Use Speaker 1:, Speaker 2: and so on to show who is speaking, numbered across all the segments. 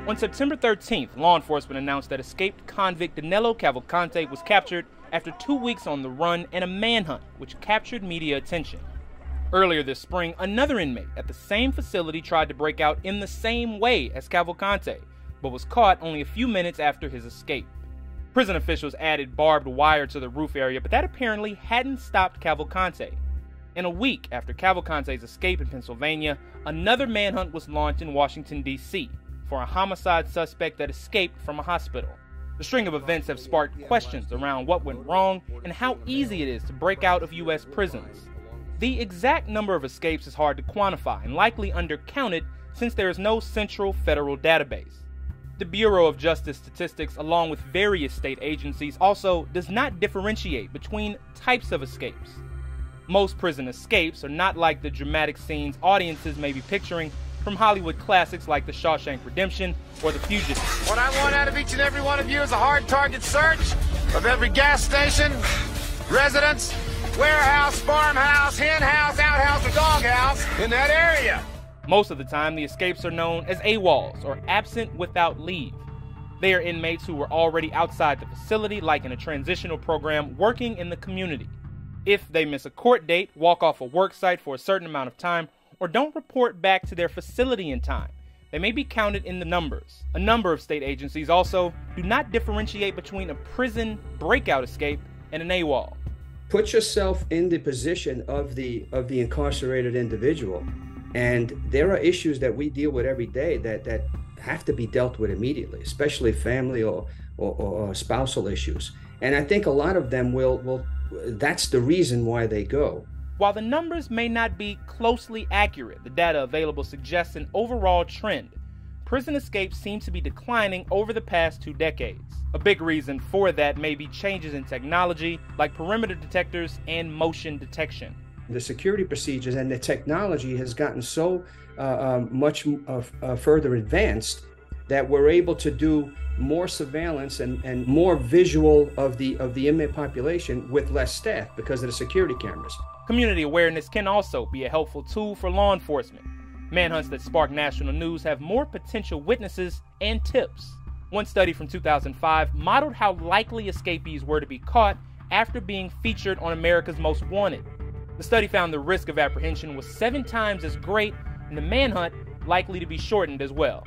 Speaker 1: On September 13th, law enforcement announced that escaped convict Danilo Cavalcante was captured after 2 weeks on the run and a manhunt, which captured media attention. Earlier this spring, another inmate at the same facility tried to break out in the same way as Cavalcante, but was caught only a few minutes after his escape. Prison officials added barbed wire to the roof area, but that apparently hadn't stopped Cavalcante. In a week after Cavalcante's escape in Pennsylvania, another manhunt was launched in Washington, D.C., for a homicide suspect that escaped from a hospital. The string of events have sparked questions around what went wrong and how easy it is to break out of U.S. prisons. The exact number of escapes is hard to quantify and likely undercounted since there is no central federal database. The Bureau of Justice Statistics, along with various state agencies, also does not differentiate between types of escapes. Most prison escapes are not like the dramatic scenes audiences may be picturing from Hollywood classics like The Shawshank Redemption or The Fugitive.
Speaker 2: What I want out of each and every one of you is a hard target search of every gas station, residence, warehouse, farmhouse, hen house, outhouse, or doghouse in that area.
Speaker 1: Most of the time, the escapes are known as AWOLs, or absent without leave. They are inmates who were already outside the facility, like in a transitional program, working in the community. If they miss a court date, walk off a work site for a certain amount of time, or don't report back to their facility in time, they may be counted in the numbers. A number of state agencies also do not differentiate between a prison breakout escape and an AWOL.
Speaker 3: Put yourself in the position of the incarcerated individual, and there are issues that we deal with every day that have to be dealt with immediately, especially family or spousal issues. And I think a lot of them will that's the reason why they go.
Speaker 1: While the numbers may not be closely accurate, the data available suggests an overall trend. Prison escapes seem to be declining over the past 2 decades. A big reason for that may be changes in technology like perimeter detectors and motion detection.
Speaker 3: The security procedures and the technology has gotten so much further advanced that we're able to do more surveillance and more visual of the inmate population with less staff because of the security cameras.
Speaker 1: Community awareness can also be a helpful tool for law enforcement. Manhunts that spark national news have more potential witnesses and tips. One study from 2005 modeled how likely escapees were to be caught after being featured on America's Most Wanted. The study found the risk of apprehension was 7 times as great and the manhunt likely to be shortened as well.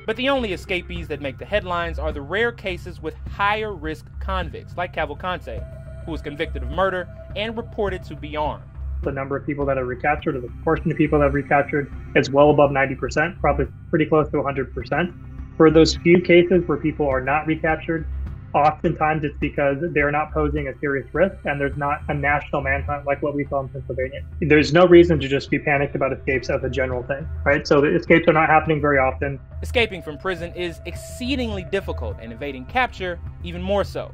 Speaker 1: But the only escapees that make the headlines are the rare cases with higher risk convicts like Cavalcante, who was convicted of murder and reported to be armed.
Speaker 4: The number of people that are recaptured, or the proportion of people that are recaptured, is well above 90%, probably pretty close to 100%. For those few cases where people are not recaptured, oftentimes it's because they're not posing a serious risk and there's not a national manhunt like what we saw in Pennsylvania. There's no reason to just be panicked about escapes as a general thing, right? So the escapes are not happening very often.
Speaker 1: Escaping from prison is exceedingly difficult, and evading capture even more so.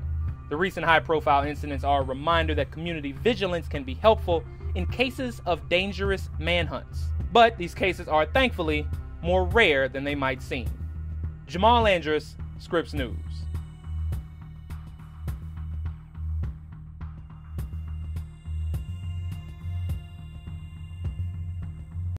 Speaker 1: The recent high-profile incidents are a reminder that community vigilance can be helpful in cases of dangerous manhunts. But these cases are, thankfully, more rare than they might seem. Jamal Andrus, Scripps News.